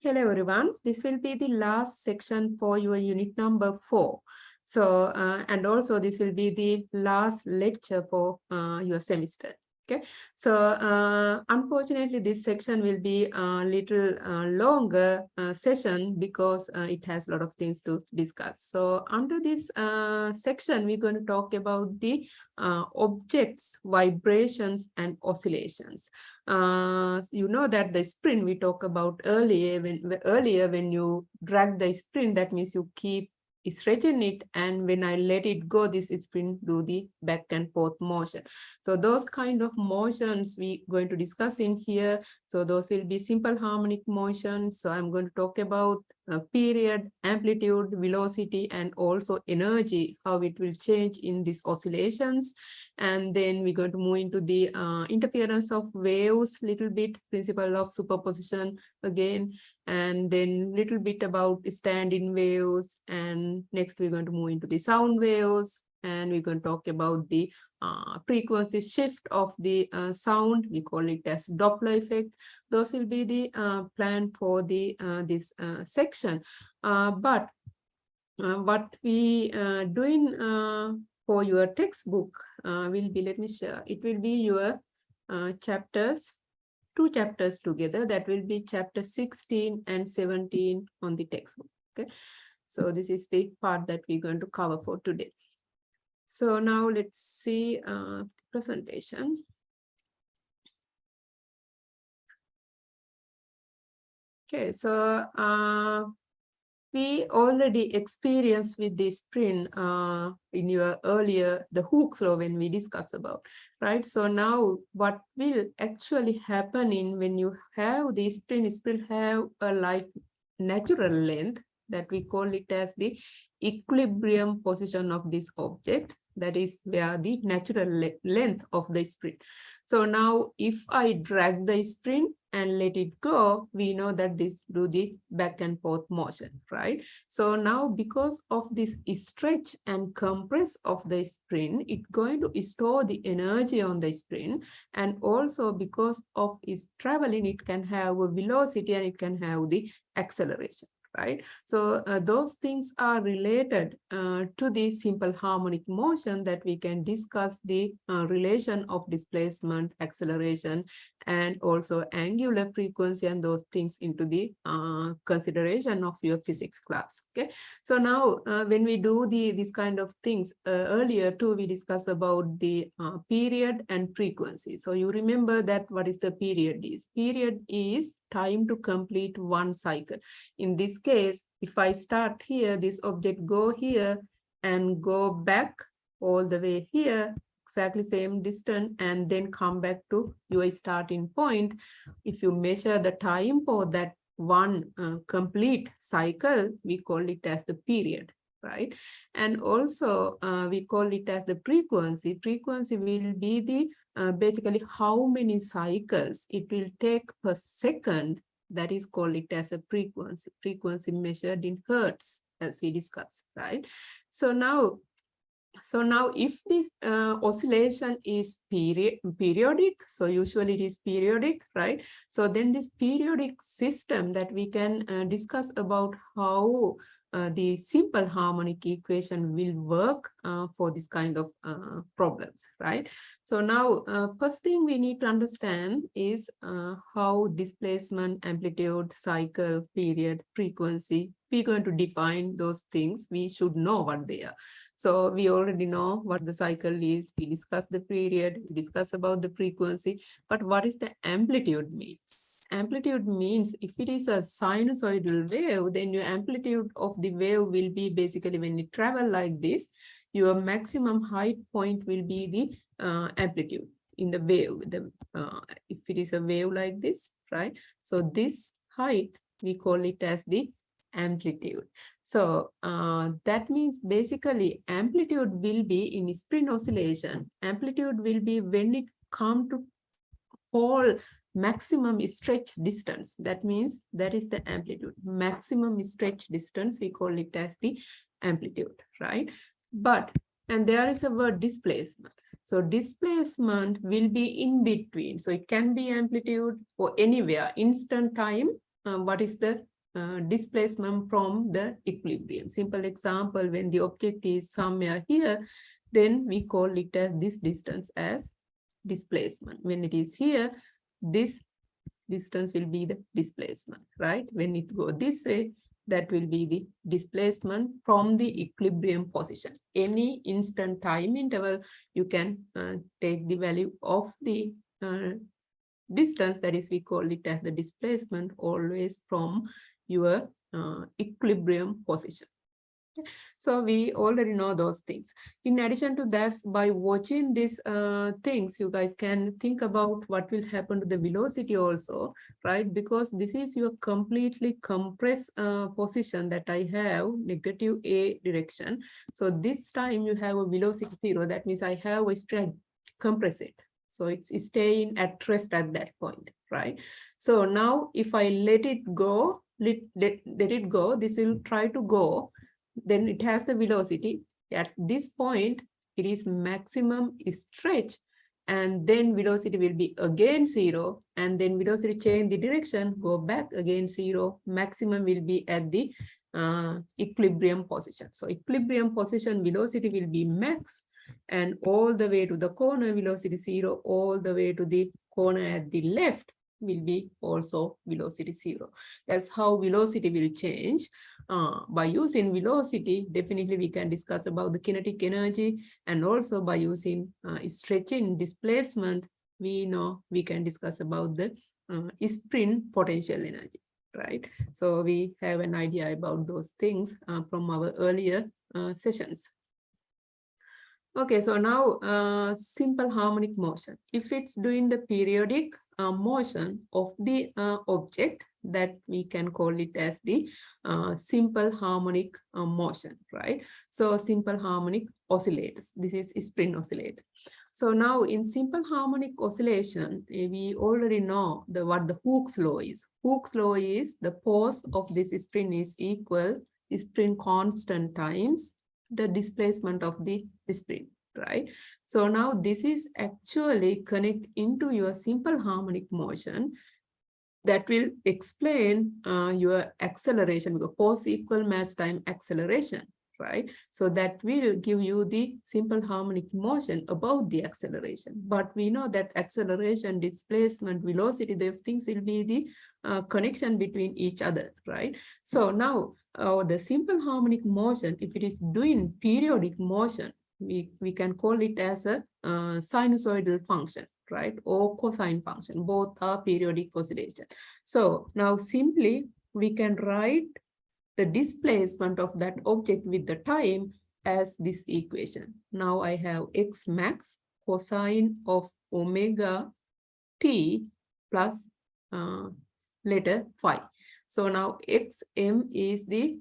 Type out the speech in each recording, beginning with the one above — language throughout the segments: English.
Hello everyone, this will be the last section for your unit number 4. So, and also this will be the last lecture for your semester. Okay, so unfortunately this section will be a little longer session because it has a lot of things to discuss. So under this section, we're going to talk about the objects, vibrations and oscillations. You know that the spring we talked about earlier when you drag the spring, that means you keep stretching it, and when I let it go, this spring do the back and forth motion. So those kind of motions we going to discuss in here. So those will be simple harmonic motions. So I'm going to talk about period, amplitude, velocity, and also energy, how it will change in these oscillations. And then we're going to move into the interference of waves, little bit, principle of superposition again, and then little bit about standing waves. And next we're going to move into the sound waves, and we're going to talk about the frequency shift of the sound. We call it as Doppler effect. Those will be the plan for the this section. But what we doing for your textbook will be, let me share, it will be your chapters, 2 chapters together. That will be chapter 16 and 17 on the textbook. Okay, so this is the part that we're going to cover for today. So now let's see presentation. Okay, so we already experienced with this spring in your earlier, the Hooke's law when we discussed about, right? So now what will actually happen in when you have this spring, it will have a like natural length that we call it as the equilibrium position of this object. That is where the natural length of the spring. So now if I drag the spring and let it go, we know that this do the back and forth motion, right? So now because of this stretch and compress of the spring, it's going to store the energy on the spring, and also because of its traveling, it can have a velocity and it can have the acceleration. Right, so those things are related to the simple harmonic motion that we can discuss the relation of displacement, acceleration, and also angular frequency, and those things into the consideration of your physics class. Okay, so now when we do this kind of things earlier too, we discussed about the period and frequency. So you remember that what is the period is? Period is time to complete one cycle. In this case, if I start here, this object go here and go back all the way here, exactly same distance, and then come back to your starting point. If you measure the time for that one complete cycle, we call it as the period, right? And also we call it as the frequency. Frequency will be the basically how many cycles it will take per second. That is called it as a frequency measured in hertz, as we discussed, right? So now if this oscillation is periodic, so usually it is periodic, right? So then this periodic system that we can discuss about how the simple harmonic equation will work for this kind of problems, right? So now first thing we need to understand is how displacement, amplitude, cycle, period, frequency, we're going to define those things. We should know what they are. So we already know what the cycle is. We discussed the period, we discussed about the frequency, but what is the amplitude means? Amplitude means if it is a sinusoidal wave, then your amplitude of the wave will be basically when it travel like this, your maximum height point will be the amplitude in the wave. If it is a wave like this, right? So this height, we call it as the amplitude. So that means basically amplitude will be in spring oscillation. Amplitude will be when it come to whole maximum stretch distance. That means that is the amplitude. Maximum stretch distance, we call it as the amplitude, right? But, and there is a word displacement. So displacement will be in between. So it can be amplitude or anywhere, instant time, what is the displacement from the equilibrium. Simple example, when the object is somewhere here, then we call it as this distance as displacement. When it is here, this distance will be the displacement, right? When it go this way, that will be the displacement from the equilibrium position. Any instant time interval, you can take the value of the distance, that is, we call it as the displacement, always from your equilibrium position. So we already know those things. In addition to that, by watching these things, you guys can think about what will happen to the velocity also, right? Because this is your completely compressed position that I have, negative a direction. So this time you have a velocity 0. That means I have a strength, compress it. So it's staying at rest at that point, right? So now if I let it go, let it go, this will try to go, then it has the velocity. At this point, it is maximum stretch, and then velocity will be again 0, and then velocity change the direction, go back again 0, maximum will be at the equilibrium position. So equilibrium position velocity will be max, and all the way to the corner velocity 0, all the way to the corner at the left will be also velocity 0. That's how velocity will change. By using velocity, definitely we can discuss about the kinetic energy, and also by using stretching displacement, we know we can discuss about the spring potential energy, right? So we have an idea about those things from our earlier sessions. Okay, so now simple harmonic motion. If it's doing the periodic motion of the object, that we can call it as the simple harmonic motion, right? So simple harmonic oscillators. This is spring oscillator. So now in simple harmonic oscillation, we already know what the Hooke's law is. Hooke's law is the force of this spring is equal spring constant times the displacement of the spring, right? So now this is actually connect into your simple harmonic motion that will explain your acceleration, because force equal mass time acceleration, right? So that will give you the simple harmonic motion about the acceleration. But we know that acceleration, displacement, velocity, those things will be the connection between each other, right? So now the simple harmonic motion, if it is doing periodic motion, we can call it as a sinusoidal function, right? Or cosine function. Both are periodic oscillation. So now simply we can write the displacement of that object with the time as this equation. Now I have x max cosine of omega t plus letter phi. So now xm is the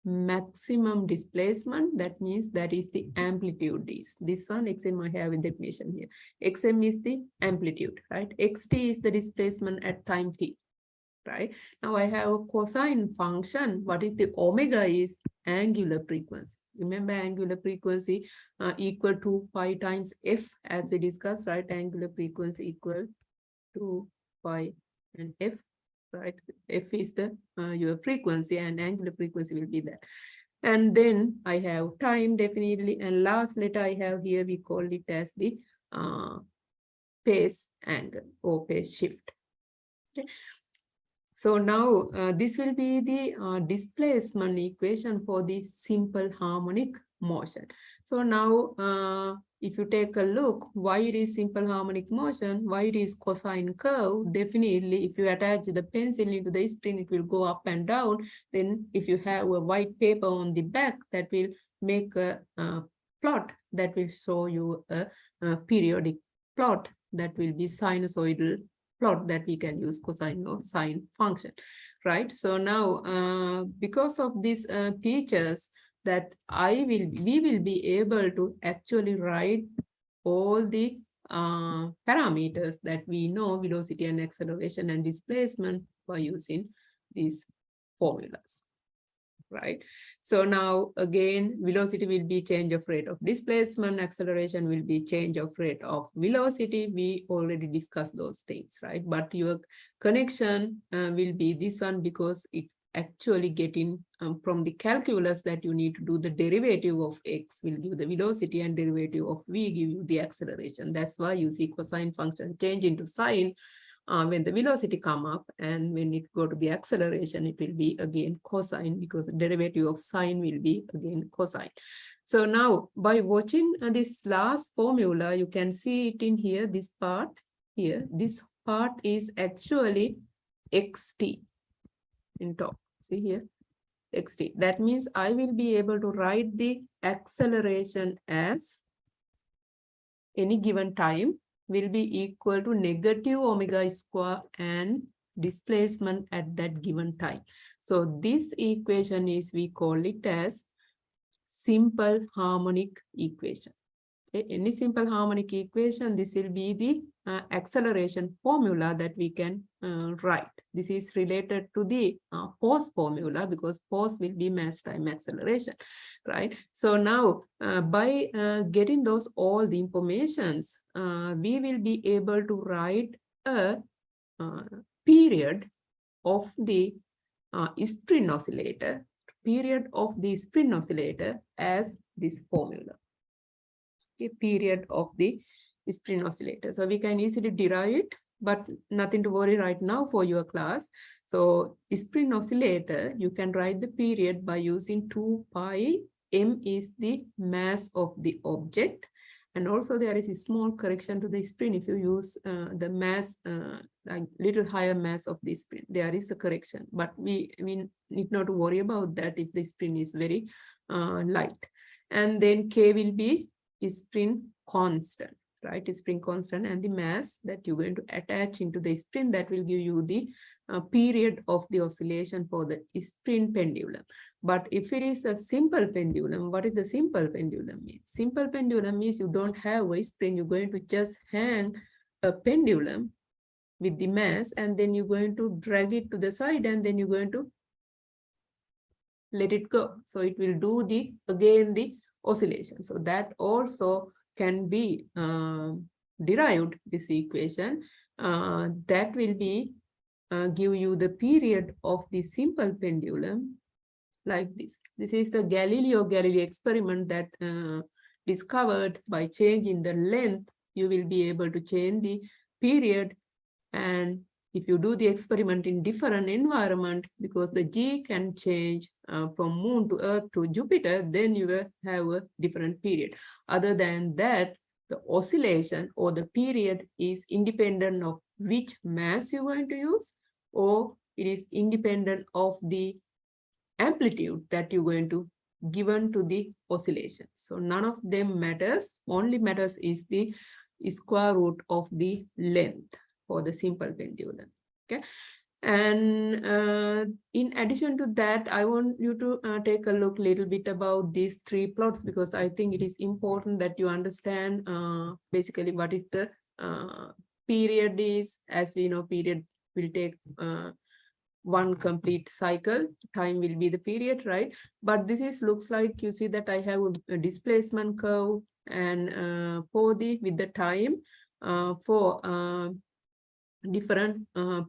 maximum displacement. That means that is the amplitude. This one xm I have a definition here. Xm is the amplitude, right? Xt is the displacement at time t. Right now I have a cosine function. What is the omega is angular frequency. Remember angular frequency equal to pi times f, as we discussed, right? Angular frequency equal to pi and f, right? F is the your frequency, and angular frequency will be that. And then I have time definitely, and last letter I have here, we call it as the phase angle or phase shift. Okay. So now this will be the displacement equation for the simple harmonic motion. So now if you take a look, why it is simple harmonic motion, why it is cosine curve, definitely if you attach the pencil into the spring, it will go up and down. Then if you have a white paper on the back, that will make a plot that will show you a periodic plot that will be sinusoidal plot that we can use cosine or sine function, right? So now because of these features that we will be able to actually write all the parameters that we know, velocity and acceleration and displacement, by using these formulas. right? So now again, velocity will be change of rate of displacement, acceleration will be change of rate of velocity. We already discussed those things, right? But your connection will be this one because it actually getting from the calculus that you need to do the derivative of x will give the velocity and derivative of v give you the acceleration. That's why you see cosine function change into sine when the velocity come up, and when it go to the acceleration, it will be again cosine because the derivative of sine will be again cosine. So now by watching this last formula, you can see it in here, this part here, this part is actually xt in top. See here, xt. That means I will be able to write the acceleration as any given time will be equal to negative omega square and displacement at that given time. So this equation is, we call it as simple harmonic equation. Okay, any simple harmonic equation, this will be the acceleration formula that we can write. This is related to the force formula because force will be mass time acceleration, right? So now by getting those all the informations, we will be able to write a period of the spin oscillator, as this formula. Okay, period of the spin oscillator. So we can easily derive it, but nothing to worry right now for your class. So spin oscillator, you can write the period by using 2 pi. M is the mass of the object. And also there is a small correction to the spin. If you use the mass, like little higher mass of the spin, there is a correction, but we need not to worry about that if the spin is very light. And then K will be spin constant, right? Spin constant, and the mass that you're going to attach into the spin, that will give you the period of the oscillation for the spin pendulum. But if it is a simple pendulum, what is the simple pendulum mean? Simple pendulum means you don't have a spin, you're going to just hang a pendulum with the mass, and then you're going to drag it to the side, and then you're going to let it go. So it will do the oscillation. So that also can be derived, this equation. That will be give you the period of the simple pendulum like this. This is the Galileo Galilei experiment that discovered by changing the length, you will be able to change the period. And if you do the experiment in different environment, because the G can change from moon to earth to Jupiter, then you will have a different period. Other than that, the oscillation or the period is independent of which mass you're going to use, or it is independent of the amplitude that you're going to given to the oscillation. So none of them matters. Only matters is the square root of the length for the simple pendulum. Okay, and in addition to that, I want you to take a look a little bit about these 3 plots, because I think it is important that you understand basically what is the period is. As we know, period will take one complete cycle, time will be the period, right? But this is looks like, you see that I have a displacement curve, and for the with the time for different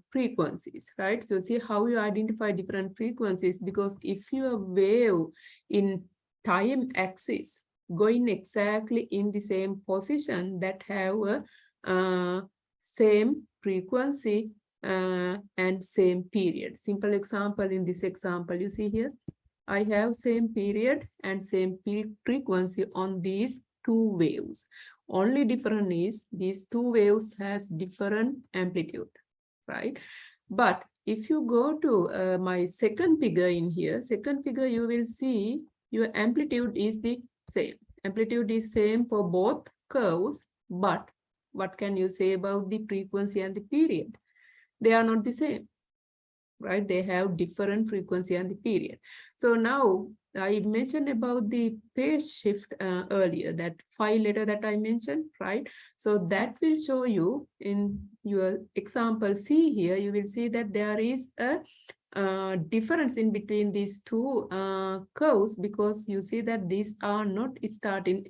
frequencies, right? So see how you identify different frequencies, because if your wave in time axis going exactly in the same position, that have a same frequency and same period. Simple example, in this example, you see here, I have same period and same frequency on these 2 waves. Only difference is these 2 waves has different amplitude, right? But if you go to my second figure in here, second figure, you will see your amplitude is the same. Amplitude is same for both curves, but what can you say about the frequency and the period? They are not the same. right? They have different frequency and the period. So now I mentioned about the phase shift earlier, that 5 letter that I mentioned, right? So that will show you in your example C here, you will see that there is a difference in between these two curves, because you see that these are not starting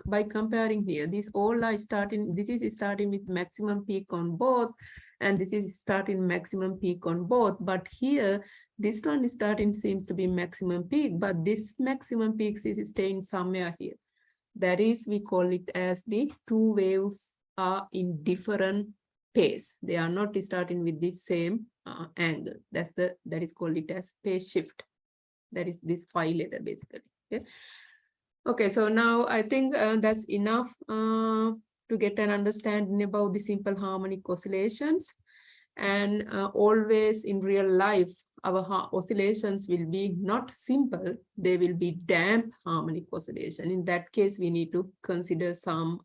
by comparing here. These all are starting, this is starting with maximum peak on both, and this is starting maximum peak on both. But here, this one is starting seems to be maximum peak, but this maximum peak is staying somewhere here. That is, we call it as the two waves are in different phase. They are not starting with the same angle. That is called it as phase shift. That is this 5 letter basically. Okay. Okay, so now I think that's enough to get an understanding about the simple harmonic oscillations. And always in real life, our oscillations will be not simple, they will be damp harmonic oscillation. In that case, we need to consider some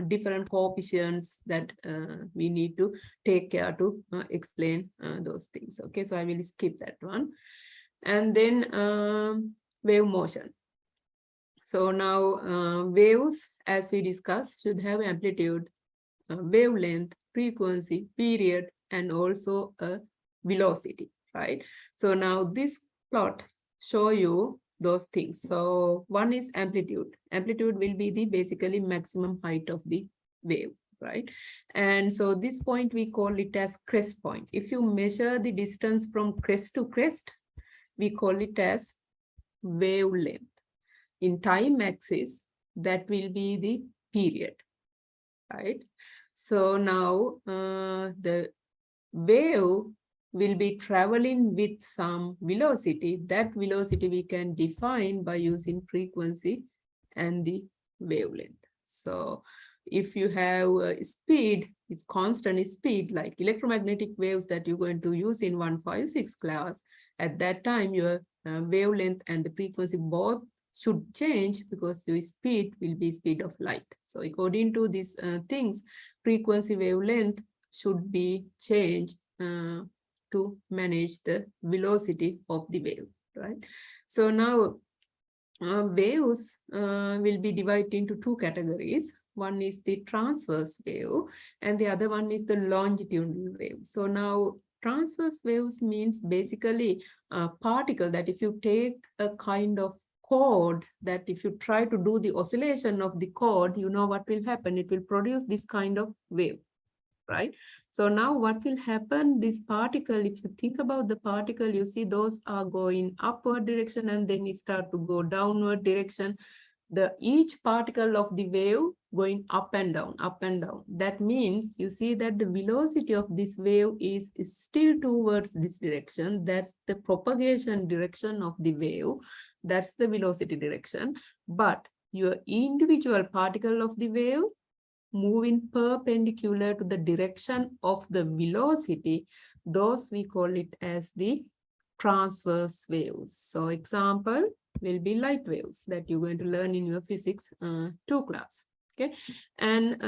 different coefficients that we need to take care to explain those things. Okay, so I will skip that one. And then wave motion. So now waves, as we discussed, should have amplitude, wavelength, frequency, period, and also a velocity, right? So now this plot show you those things. So one is amplitude. Amplitude will be the basically maximum height of the wave, right? And so this point we call it as crest point. If you measure the distance from crest to crest, we call it as wavelength. In time axis, that will be the period, right? So now the wave will be traveling with some velocity. That velocity we can define by using frequency and the wavelength. So if you have speed, it's constant speed, like electromagnetic waves that you're going to use in 156 class, at that time your wavelength and the frequency both should change, because your speed will be speed of light. So according to these things, frequency, wavelength should be changed to manage the velocity of the wave, right? So now waves will be divided into two categories. One is the transverse wave and the other one is the longitudinal wave. So now transverse waves means basically a particle that if you take a kind of cord, that if you try to do the oscillation of the cord, you know what will happen? It will produce this kind of wave, right? So now what will happen? This particle, if you think about the particle, you see those are going upward direction and then it start to go downward direction. Each particle of the wave going up and down, up and down. That means you see that the velocity of this wave is still towards this direction. That's the propagation direction of the wave. That's the velocity direction. But your individual particle of the wave moving perpendicular to the direction of the velocity, those we call it as the transverse waves. So example will be light waves that you're going to learn in your physics 2 class. Okay, and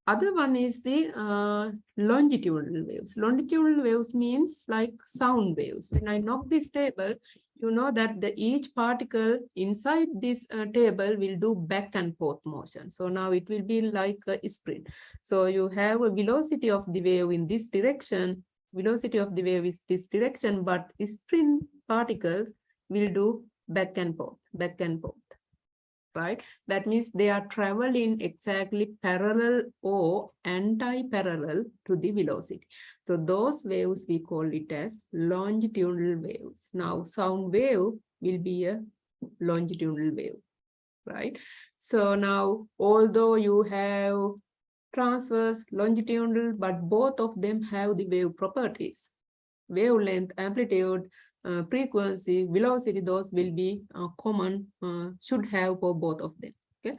other one is the longitudinal waves. Longitudinal waves means like sound waves. When I knock this table, you know that each particle inside this table will do back and forth motion. So now it will be like a sprint. So you have a velocity of the wave in this direction. Velocity of the wave is this direction, but sprint particles will do back and forth, right? That means they are traveling exactly parallel or anti-parallel to the velocity. So those waves we call it as longitudinal waves. Now sound wave will be a longitudinal wave, right? So now although you have transverse, longitudinal, but both of them have the wave properties. Wavelength, amplitude, frequency, velocity, those will be common, should have for both of them. Okay.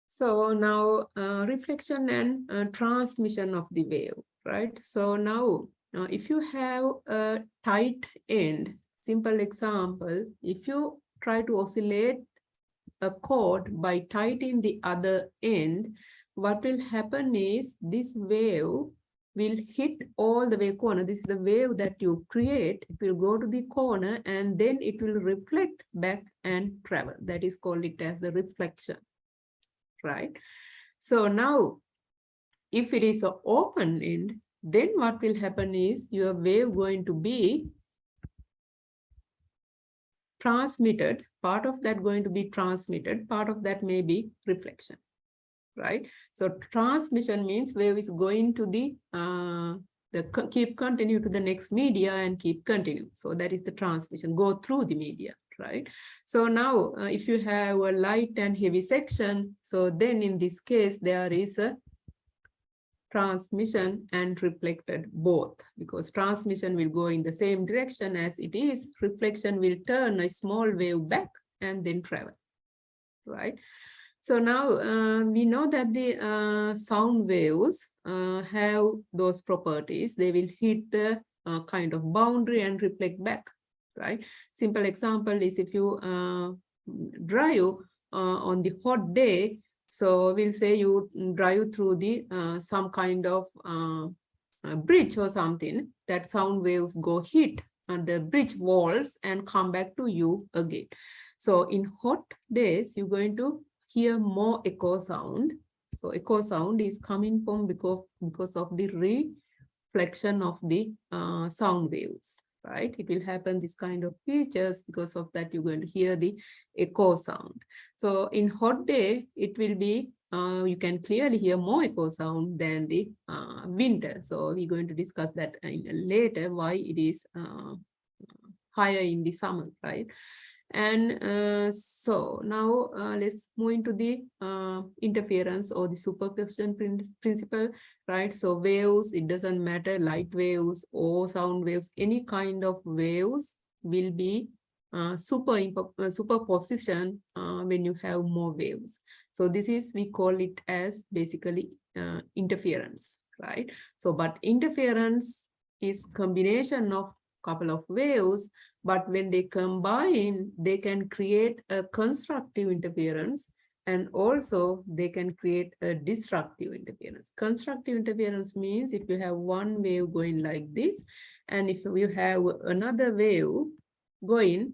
So now reflection and transmission of the wave, right? So now if you have a tight end, simple example, if you try to oscillate a cord by tightening the other end, what will happen is this wave will hit all the way corner. This is the wave that you create. It will go to the corner and then it will reflect back and travel. That is called it as the reflection, right? So now, if it is an open end, then what will happen is your wave going to be transmitted. Part of that going to be transmitted. Part of that may be reflection, right? So transmission means wave is going to the keep continue to the next media and keep continue. So that is the transmission, go through the media, right? So now if you have a light and heavy section, so then in this case there is a transmission and reflected both, because transmission will go in the same direction as it is, reflection will turn a small wave back and then travel, right? So now we know that the sound waves have those properties. They will hit the kind of boundary and reflect back, right? Simple example is if you drive on the hot day, so we'll say you drive through the some kind of bridge or something, that sound waves go hit on the bridge walls and come back to you again. So in hot days, you're going to hear more echo sound. So echo sound is coming from because of the reflection of the sound waves, right? It will happen this kind of features. Because of that, you're going to hear the echo sound. So in hot day, it will be you can clearly hear more echo sound than the winter. So we're going to discuss that later, why it is higher in the summer, right? And so now let's move into the interference or the superposition principle, right? So waves, it doesn't matter, light waves or sound waves, any kind of waves will be superposition when you have more waves. So this is, we call it as basically interference, right? So but interference is combination of couple of waves, but when they combine, they can create a constructive interference, and also they can create a destructive interference. Constructive interference means if you have one wave going like this, and if you have another wave going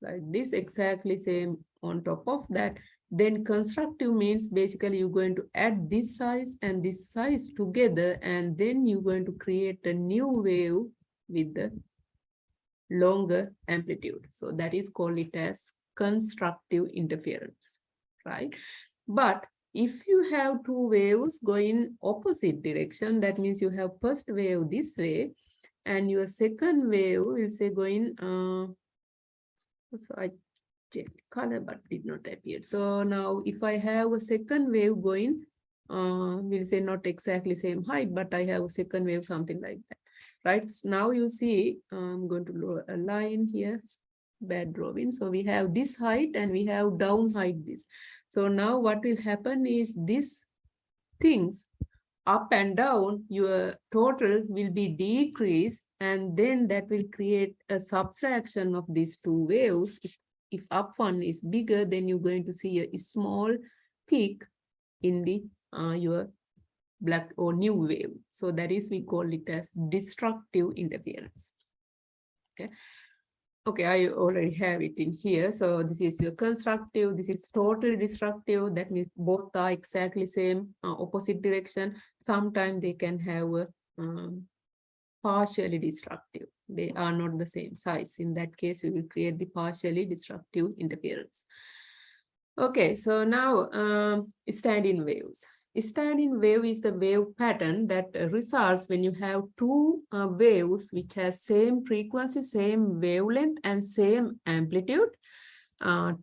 like this, exactly same on top of that, then constructive means basically you're going to add this size and this size together, and then you're going to create a new wave with the longer amplitude. So that is called it as constructive interference, right? But if you have two waves going opposite direction, that means you have first wave this way and your second wave will say going so I checked color but did not appear. So now if I have a second wave going we'll say not exactly same height, but I have a second wave something like that, right? Now you see I'm going to draw a line here, bad drawing. So we have this height and we have down height this. So now what will happen is these things up and down, your total will be decreased, and then that will create a subtraction of these two waves. If up one is bigger, then you're going to see a small peak in the your black or new wave. So that is, we call it as destructive interference. Okay. Okay, I already have it in here. So this is your constructive, this is totally destructive. That means both are exactly same, opposite direction. Sometimes they can have a partially destructive. They are not the same size. In that case, we will create the partially destructive interference. Okay, so now standing waves. Standing wave is the wave pattern that results when you have two waves which has same frequency, same wavelength, and same amplitude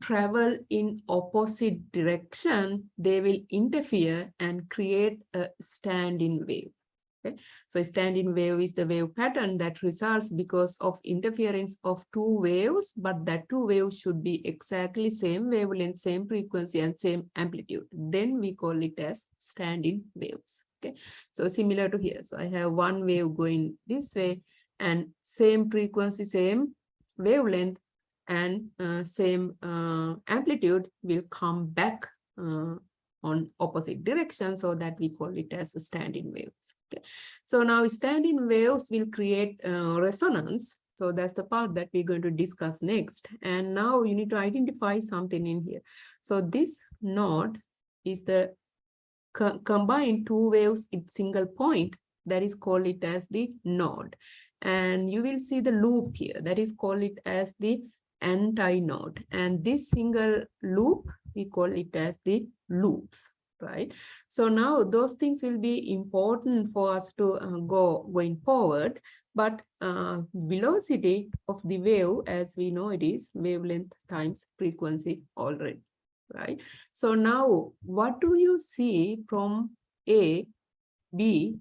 travel in opposite direction. They will interfere and create a standing wave. Okay, so standing wave is the wave pattern that results because of interference of two waves, but that two waves should be exactly same wavelength, same frequency, and same amplitude. Then we call it as standing waves. Okay, so similar to here. So I have one wave going this way and same frequency, same wavelength, and same amplitude will come back on opposite direction, so that we call it as standing waves. Okay. So now standing waves will create resonance. So that's the part that we're going to discuss next. And now you need to identify something in here. So this node is the combine two waves in single point, that is called it as the node. And you will see the loop here, that is called it as the anti-node. And this single loop, we call it as the loops, right? So now those things will be important for us to going forward. But velocity of the wave, as we know, it is wavelength times frequency already, right? So now what do you see from A, B,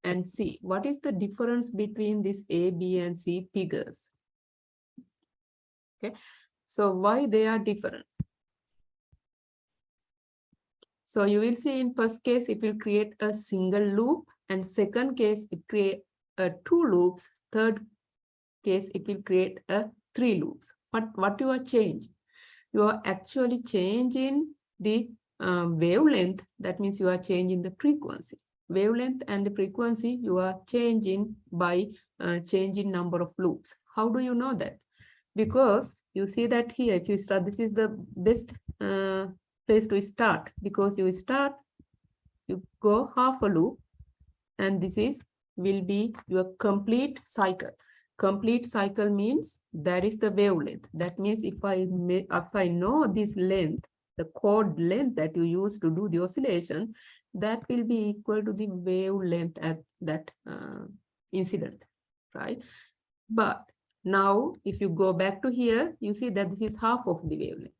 and C? What is the difference between this A, B, and C figures? Okay, so why they are different? So you will see in first case, it will create a single loop, and second case, it create two loops. Third case, it will create three loops. But what you are changing? You are actually changing the wavelength. That means you are changing the frequency. Wavelength and the frequency you are changing by changing number of loops. How do you know that? Because you see that here, if you start, this is the best place to start, because you start, you go half a loop, and this is will be your complete cycle. Complete cycle means that is the wavelength. That means if I know this length, the chord length that you use to do the oscillation, that will be equal to the wavelength at that incident, right? But now if you go back to here, you see that this is half of the wavelength,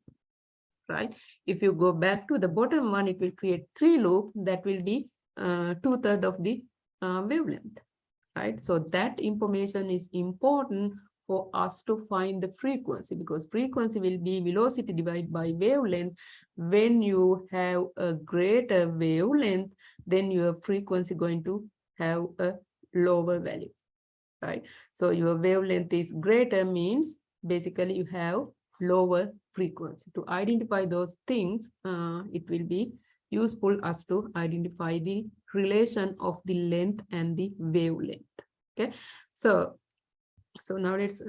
right? If you go back to the bottom one, it will create three loop, that will be 2/3 of the wavelength, right? So that information is important for us to find the frequency, because frequency will be velocity divided by wavelength. When you have a greater wavelength, then your frequency going to have a lower value, right? So your wavelength is greater means basically you have lower frequency. To identify those things, it will be useful us to identify the relation of the length and the wavelength. Okay, so now let's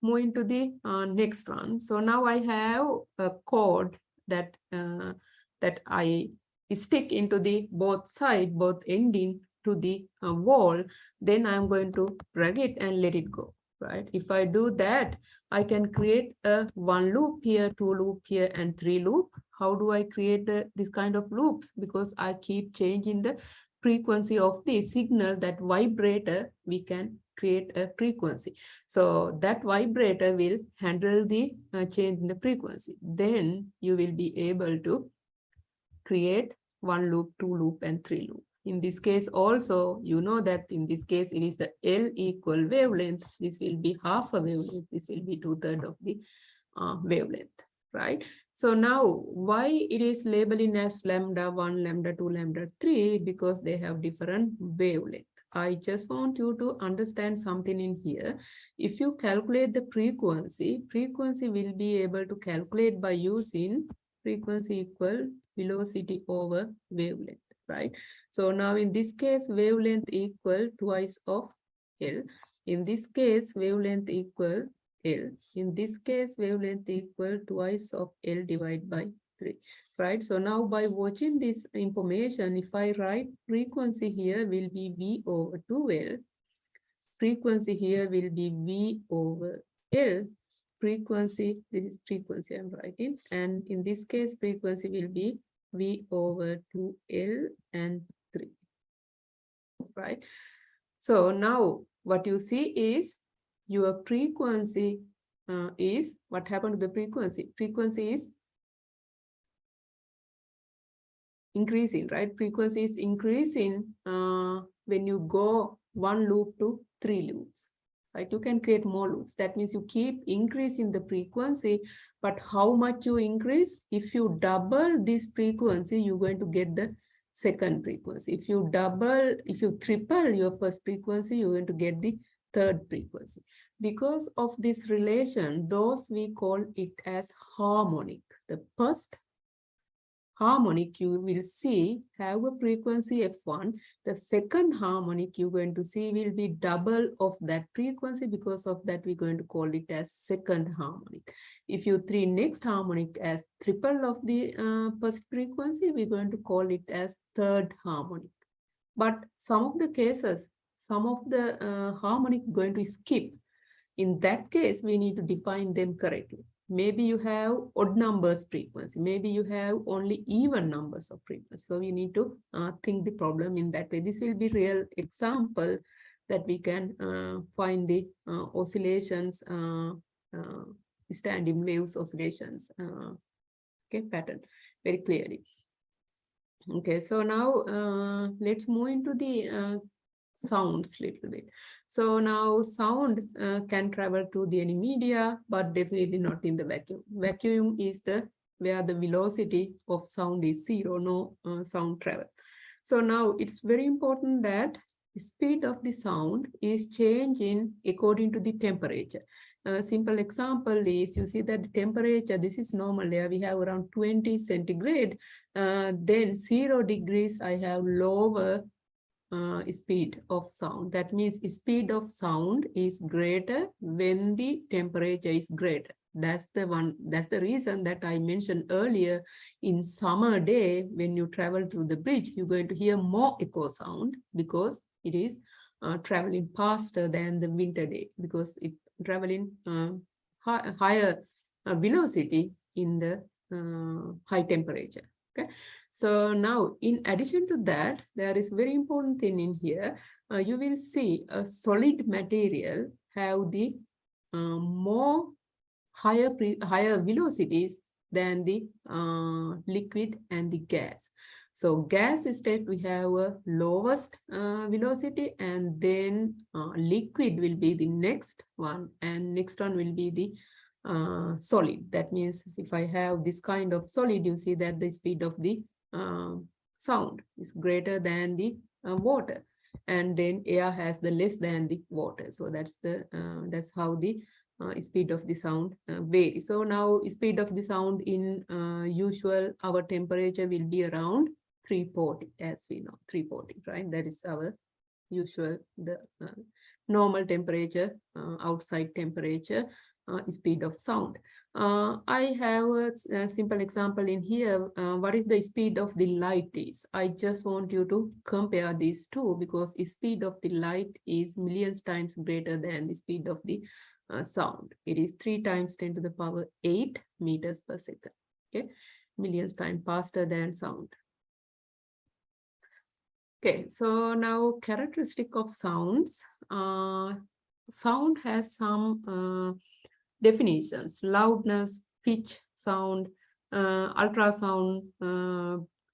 move into the next one. So now I have a cord that that I stick into the both ending to the wall. Then I'm going to drag it and let it go, right? If I do that, I can create a one loop here, two loop here, and three loop. How do I create this kind of loops? Because I keep changing the frequency of the signal. That vibrator, we can create a frequency. So that vibrator will handle the change in the frequency. Then you will be able to create one loop, two loop, and three loop. In this case also, you know that in this case, it is the L equal wavelength. This will be half a wavelength. This will be 2/3 of the wavelength, right? So now why it is labeling as lambda 1, lambda 2, lambda 3? Because they have different wavelength. I just want you to understand something in here. If you calculate the frequency will be able to calculate by using frequency equal velocity over wavelength, right? So now in this case, wavelength equal twice of L. In this case, wavelength equal L. In this case, wavelength equal twice of L divided by 3, right? So now by watching this information, if I write frequency here will be V over 2L. Frequency here will be V over L. Frequency, this is frequency I'm writing. And in this case, frequency will be V over 2L and 3, right? So now what you see is your frequency is, what happened to the frequency? Frequency is increasing, right? Frequency is increasing when you go one loop to three loops, right? You can create more loops. That means you keep increasing the frequency, but how much you increase? If you double this frequency, you're going to get the second frequency. If you triple your first frequency, you're going to get the third frequency. Because of this relation, those we call it as harmonic. The first harmonic, you will see have a frequency F1. The second harmonic you're going to see will be double of that frequency. Because of that, we're going to call it as second harmonic. If you treat next harmonic as triple of the first frequency, we're going to call it as third harmonic. But some of the cases, some of the harmonic going to skip. In that case, we need to define them correctly. Maybe you have odd numbers frequency. Maybe you have only even numbers of frequency. So we need to think the problem in that way. This will be real example that we can find the oscillations, standing waves oscillations, okay, pattern very clearly. Okay, so now let's move into the sounds little bit. So now sound can travel to the any media, but definitely not in the vacuum. Vacuum is the where the velocity of sound is zero, no sound travel. So now it's very important that the speed of the sound is changing according to the temperature. A simple example is, you see that the temperature, this is normal there, we have around 20 centigrade. Then 0 degrees, I have lower speed of sound. That means speed of sound is greater when the temperature is greater. That's the reason that I mentioned earlier. In summer day, when you travel through the bridge, you're going to hear more echo sound because it is traveling faster than the winter day, because it traveling higher velocity in the high temperature. Okay. So now, in addition to that, there is very important thing in here. You will see a solid material have the more higher velocities than the liquid and the gas. So gas state, we have a lowest velocity, and then liquid will be the next one, and next one will be the solid. That means if I have this kind of solid, you see that the speed of the sound is greater than the water, and then air has the less than the water. So that's how the speed of the sound varies. So now speed of the sound in usual, our temperature will be around 340, as we know, 340, right? That is our usual, the normal temperature, outside temperature, speed of sound. I have a simple example in here. What is the speed of the light is? I just want you to compare these two, because the speed of the light is millions times greater than the speed of the sound. It is 3 times 10 to the power 8 meters per second. Okay, millions times faster than sound. Okay, so now characteristic of sounds. Sound has some definitions: loudness, pitch, sound, ultrasound,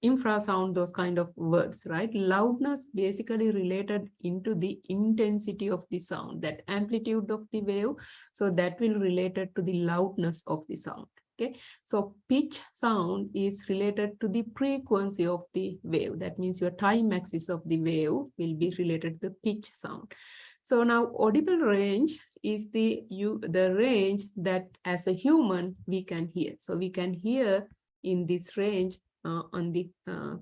infrasound, those kind of words, right? Loudness basically related into the intensity of the sound, that amplitude of the wave. So that will related to the loudness of the sound. Okay, so pitch sound is related to the frequency of the wave. That means your time axis of the wave will be related to the pitch sound. So now audible range is the range that as a human we can hear. So we can hear in this range on the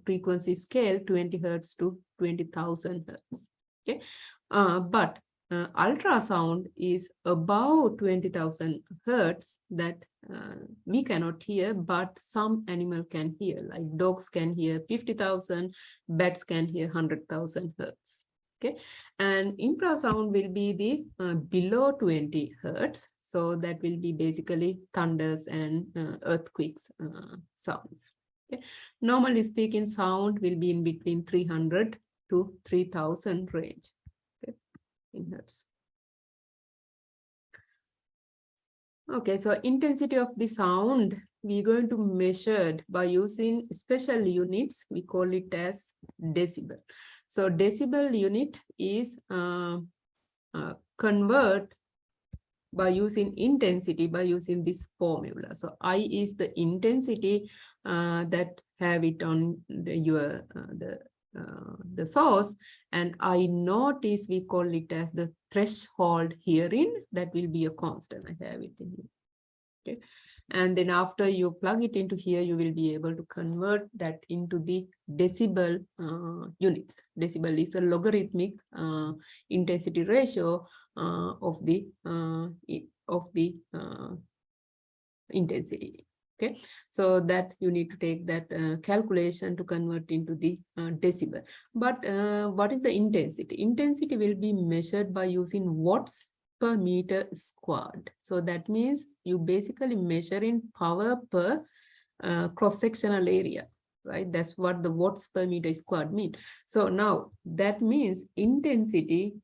frequency scale 20 hertz to 20,000 hertz. Okay, but ultrasound is above 20,000 hertz that we cannot hear, but some animal can hear, like dogs can hear 50,000, bats can hear 100,000 hertz. Okay, and infrasound will be the below 20 hertz. So that will be basically thunders and earthquakes sounds. Okay, normally speaking, sound will be in between 300 to 3,000 range. Okay, in hertz. Okay, so intensity of the sound, we're going to measure it by using special units. We call it as decibel. So decibel unit is convert by using intensity by using this formula. So I is the intensity that have it on the source, and I naught is, we call it as the threshold herein, that will be a constant. I have it in here. Okay, and then after you plug it into here, you will be able to convert that into the decibel units. Decibel is a logarithmic intensity ratio of the intensity. Okay, so that you need to take that calculation to convert into the decibel. But what is the intensity? Intensity will be measured by using watts per meter squared. So that means you basically measure in power per cross-sectional area, right? That's what the watts per meter squared mean. So now that means intensity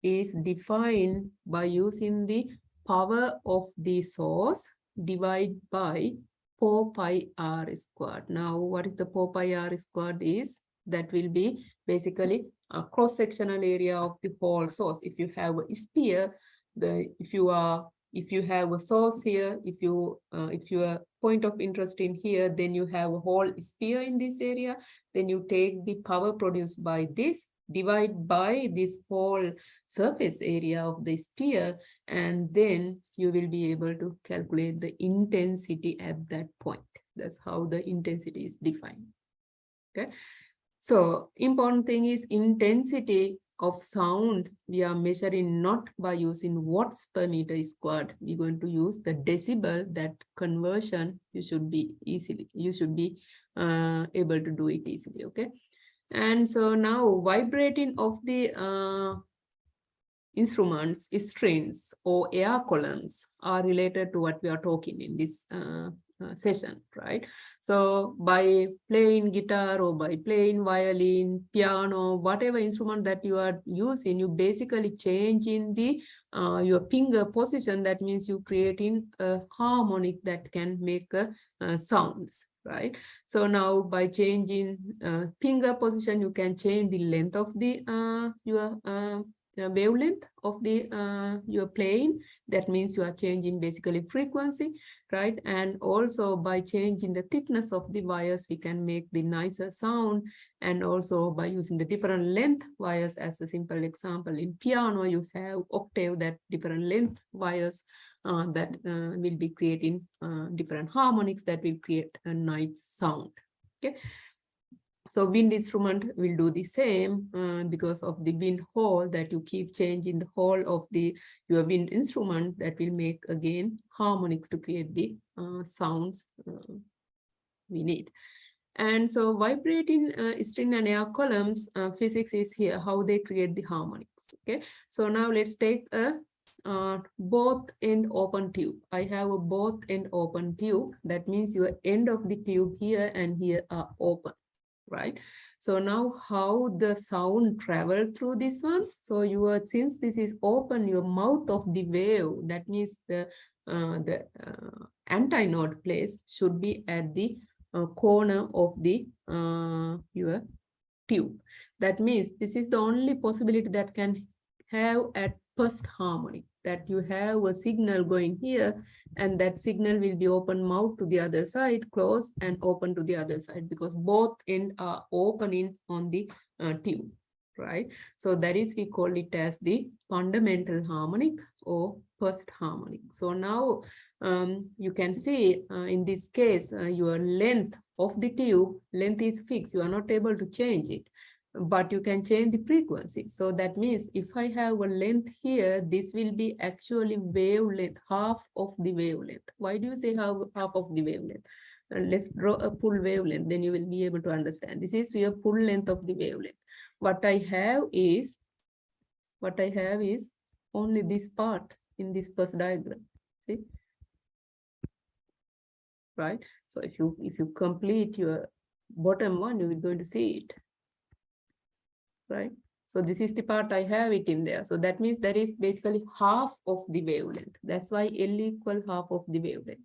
is defined by using the power of the source divided by 4 pi r squared. Now, what is the 4 pi r squared is? That will be basically a cross-sectional area of the whole source. If you have a sphere, if you have a source here, if your point of interest in here, then you have a whole sphere in this area, then you take the power produced by this, divide by this whole surface area of the sphere, and then you will be able to calculate the intensity at that point. That's how the intensity is defined. Okay, so important thing is intensity of sound we are measuring not by using watts per meter squared. We're going to use the decibel. That conversion you should be able to do it easily. Okay, and so now vibrating of the instruments, strings or air columns are related to what we are talking in this session, right? So by playing guitar or by playing violin, piano, whatever instrument that you are using, you basically change in the your finger position. That means you creating a harmonic that can make sounds, right? So now by changing finger position, you can change the length of the your wavelength of the you're playing. That means you are changing basically frequency, right? And also by changing the thickness of the wires, we can make the nicer sound. And also by using the different length wires, as a simple example, in piano you have octave, that different length wires that will be creating different harmonics that will create a nice sound. Okay, so wind instrument will do the same because of the wind hole, that you keep changing the hole of your wind instrument, that will make again harmonics to create the sounds we need. And so vibrating string and air columns, physics is here, how they create the harmonics. Okay, so now let's take a both end open tube. I have a both end open tube. That means your end of the tube here and here are open, right? So now how the sound travel through this one? So since this is open, your mouth of the wave, that means the antinode place should be at the corner of the your tube. That means this is the only possibility that can have at first harmonic, that you have a signal going here, and that signal will be open mouth to the other side, close and open to the other side, because both ends are opening on the tube, right? So that is, we call it as the fundamental harmonic or first harmonic. So now you can see in this case, your length of the tube, length is fixed. You are not able to change it, but you can change the frequency. So that means if I have a length here, this will be actually wavelength, half of the wavelength. Why do you say half of the wavelength? Let's draw a full wavelength, then you will be able to understand. This is your full length of the wavelength. What I have is only this part in this first diagram. See? Right? So if you complete your bottom one, you are going to see it. Right? So this is the part I have it in there. So that means that is basically half of the wavelength. That's why L equal half of the wavelength.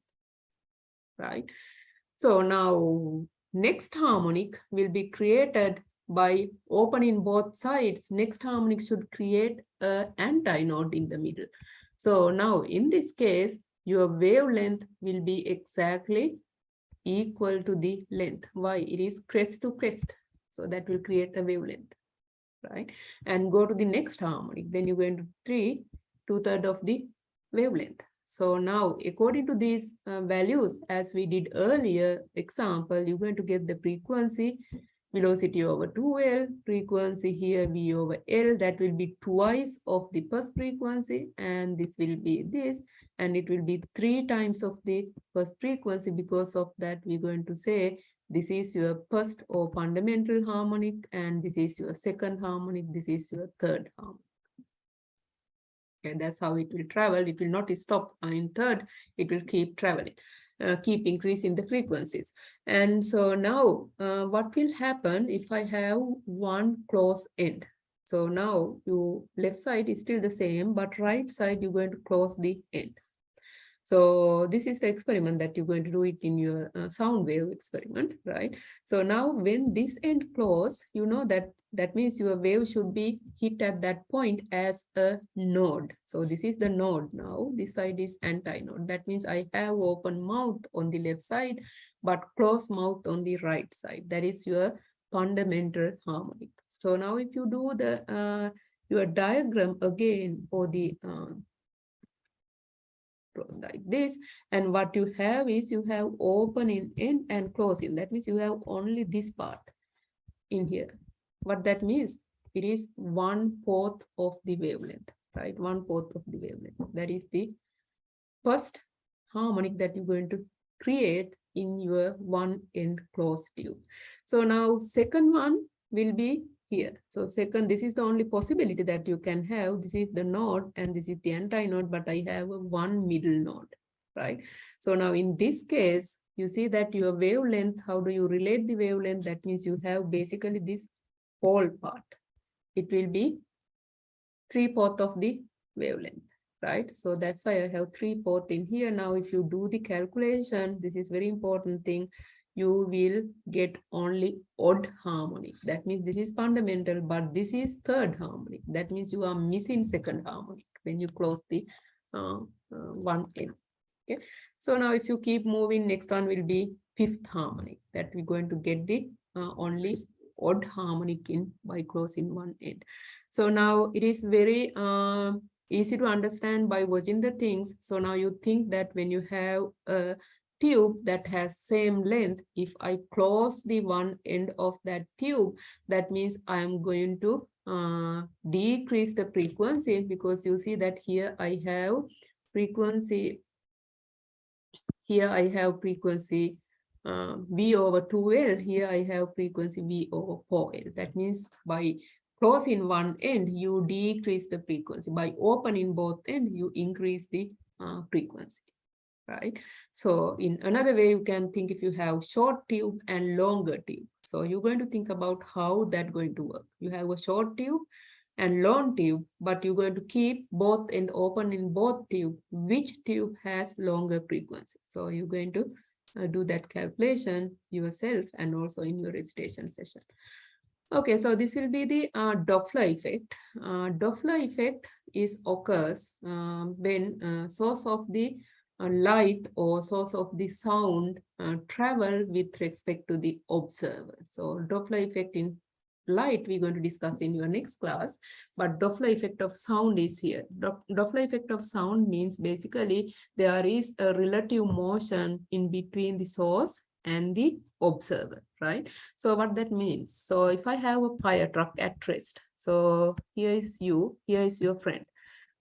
Right? So now next harmonic will be created by opening both sides. Next harmonic should create an antinode in the middle. So now in this case, your wavelength will be exactly equal to the length. Why? It is crest to crest. So that will create a wavelength, right? And go to the next harmonic. Then you're going to 2/3 of the wavelength. So now, according to these values, as we did earlier example, you're going to get the frequency, velocity over 2L, frequency here V over L, that will be twice of the first frequency, and this will be this, and it will be 3 times of the first frequency. Because of that, we're going to say this is your first or fundamental harmonic, and this is your second harmonic, this is your third harmonic. Okay, that's how it will travel. It will not stop in third, it will keep traveling, keep increasing the frequencies. And so now what will happen if I have one close end? So now your left side is still the same, but right side you're going to close the end. So this is the experiment that you're going to do it in your sound wave experiment, right? So now when this end close, you know that means your wave should be hit at that point as a node. So this is the node now. This side is anti-node. That means I have open mouth on the left side, but closed mouth on the right side. That is your fundamental harmonic. So now if you do the your diagram again for the like this, and what you have is you have opening in and closing. That means you have only this part in here. What that means, it is 1/4 of the wavelength, right? 1/4 of the wavelength. That is the first harmonic that you're going to create in your one end closed tube. So now second one will be here. So second, this is the only possibility that you can have. This is the node and this is the anti-node, but I have one middle node, right? So now in this case, you see that your wavelength, how do you relate the wavelength? That means you have basically this whole part. It will be 3/4 of the wavelength, right? So that's why I have 3/4 in here. Now, if you do the calculation, this is very important thing, you will get only odd harmonic. That means this is fundamental, but this is third harmonic. That means you are missing second harmonic when you close the one end. Okay. So now if you keep moving, next one will be fifth harmonic, that we're going to get the only odd harmonic in by closing one end. So now it is very easy to understand by watching the things. So now you think that when you have a tube that has same length, if I close the one end of that tube, that means I am going to decrease the frequency, because you see that here I have frequency, here I have frequency V over 2L, here I have frequency V over 4L. That means by closing one end, you decrease the frequency. By opening both ends, you increase the frequency, right? So in another way, you can think if you have short tube and longer tube. So you're going to think about how that's going to work. You have a short tube and long tube, but you're going to keep both end open in both tube. Which tube has longer frequency? So you're going to do that calculation yourself and also in your recitation session. Okay, so this will be the Doppler effect. Doppler effect occurs when source of the light or source of the sound travel with respect to the observer. So Doppler effect in light we're going to discuss in your next class, but Doppler effect of sound is here. Doppler effect of sound means basically there is a relative motion in between the source and the observer, right? So what that means, so if I have a fire truck at rest, so here is you, here is your friend.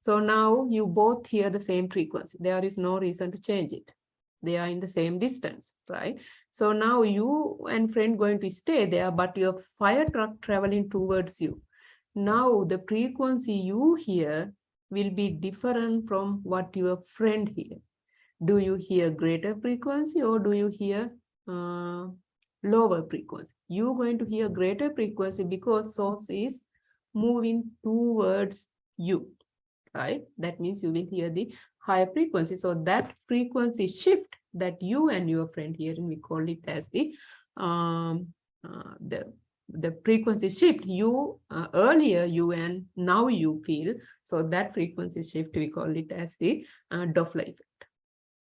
So now you both hear the same frequency. There is no reason to change it. They are in the same distance, right? So now you and friend going to stay there, but your fire truck traveling towards you. Now the frequency you hear will be different from what your friend hear. Do you hear greater frequency or do you hear lower frequency? You're going to hear greater frequency because source is moving towards you, right? That means you will hear the higher frequency. So that frequency shift that you and your friend hear, and we call it as the frequency shift. You earlier you and now you feel. So that frequency shift we call it as the Doppler effect.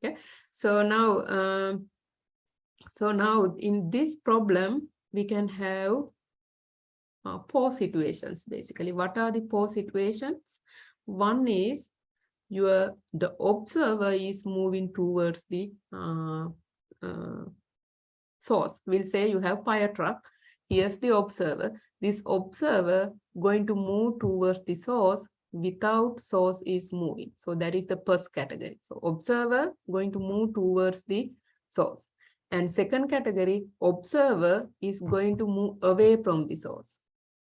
Okay. So now in this problem we can have 4 situations basically. What are the 4 situations? One is the observer is moving towards the source. We'll say you have fire truck. Here's the observer. This observer going to move towards the source without source is moving. So that is the first category. So observer going to move towards the source. And second category, observer is going to move away from the source,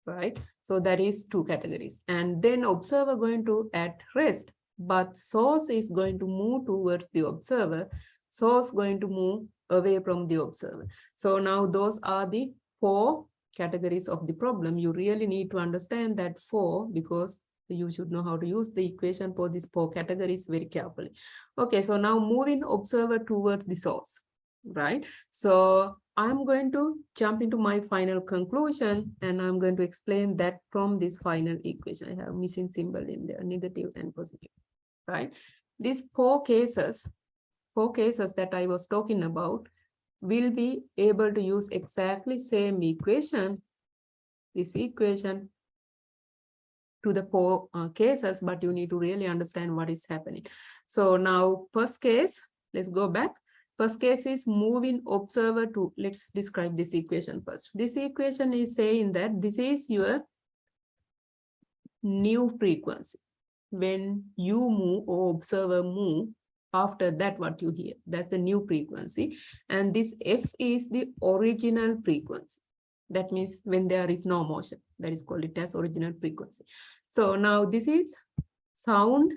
right? So that is two categories. And then observer going to at rest, but source is going to move towards the observer. Source going to move away from the observer. So now those are the four categories of the problem. You really need to understand that four, because you should know how to use the equation for these four categories very carefully. Okay, so now moving observer towards the source, right? So I'm going to jump into my final conclusion, and I'm going to explain that from this final equation. I have missing symbol in there, negative and positive, right? These four cases that I was talking about will be able to use exactly same equation, this equation, to the four cases, but you need to really understand what is happening. So now first case, let's go back. First case is moving observer to, let's describe this equation first. This equation is saying that this is your new frequency. When you move or observer move, after that what you hear, that's the new frequency. And this F is the original frequency. That means when there is no motion, that is called it as original frequency. So now this is sound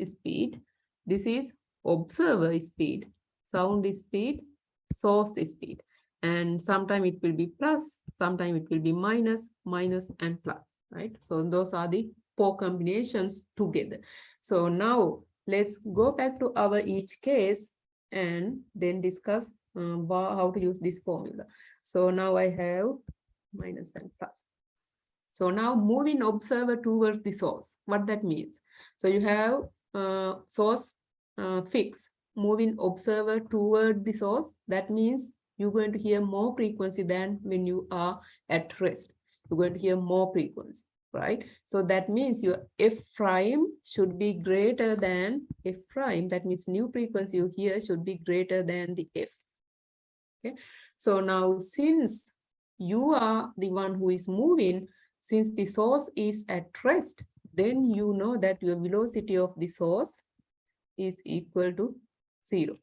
speed. This is observer speed. Sound is speed, source is speed. And sometimes it will be plus, sometimes it will be minus, and plus, right? So those are the four combinations together. So now let's go back to our each case and then discuss how to use this formula. So now I have minus and plus. So now moving observer towards the source, what that means. So you have source fixed, moving observer toward the source. That means you're going to hear more frequency than when you are at rest. You're going to hear more frequency, right? So that means your F prime should be greater than F prime. That means new frequency you hear should be greater than the F. Okay. So now since you are the one who is moving, since the source is at rest, then you know that your velocity of the source is equal to 0,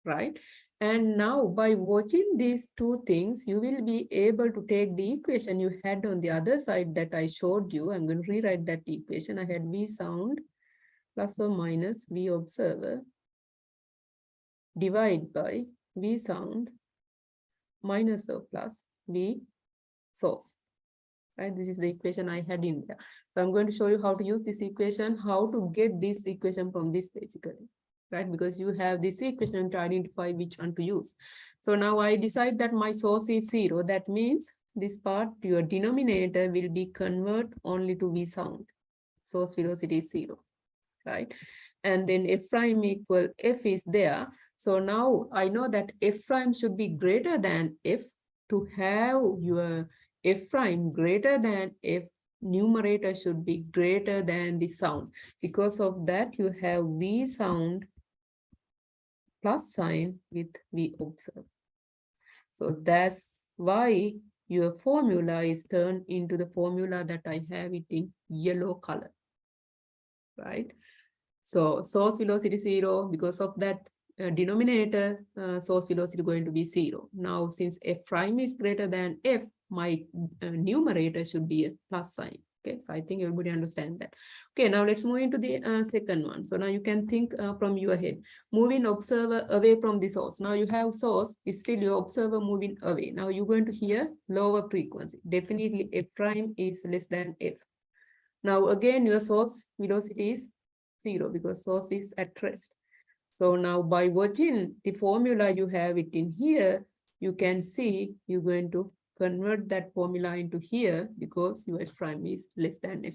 right? And now by watching these two things, you will be able to take the equation you had on the other side that I showed you. I'm going to rewrite that equation. I had V sound plus or minus V observer divided by V sound minus or plus V source. Right, this is the equation I had in there. So I'm going to show you how to use this equation, how to get this equation from this basically, right? Because you have this equation to identify which one to use. So now I decide that my source is 0. That means this part, your denominator will be convert only to V sound. Source velocity is 0, right? And then F prime equal F is there. So now I know that F prime should be greater than F. To have your F prime greater than F, numerator should be greater than the sound. Because of that, you have V sound plus sign with V observe. So that's why your formula is turned into the formula that I have it in yellow color, right? So source velocity 0, because of that denominator, source velocity going to be 0. Now, since F prime is greater than F, my numerator should be a plus sign. Okay, so I think everybody understand that. Okay, now let's move into the second one. So now you can think from your head, moving observer away from the source. Now you have source, is still your observer moving away. Now you're going to hear lower frequency. Definitely F prime is less than F. Now again, your source velocity is 0 because source is at rest. So now by watching the formula you have it in here, you can see you're going to convert that formula into here because your F prime is less than F.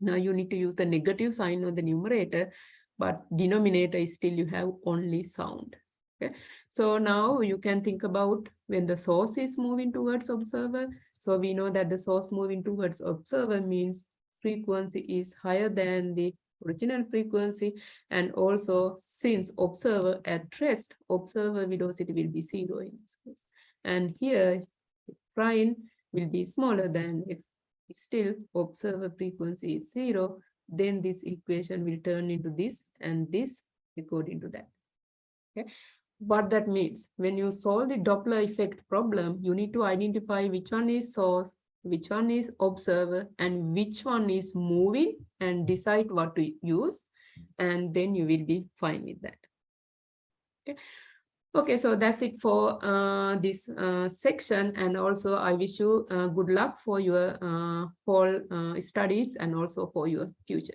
Now you need to use the negative sign on the numerator, but denominator is still you have only sound. Okay. So now you can think about when the source is moving towards observer. So we know that the source moving towards observer means frequency is higher than the original frequency, and also since observer at rest, observer velocity will be 0 in this case. And here, prime will be smaller than if still observer frequency is 0, then this equation will turn into this and this according to that. Okay. What that means, when you solve the Doppler effect problem, you need to identify which one is source, which one is observer, and which one is moving, and decide what to use, and then you will be fine with that. Okay. Okay, so that's it for this section, and also I wish you good luck for your whole studies and also for your future.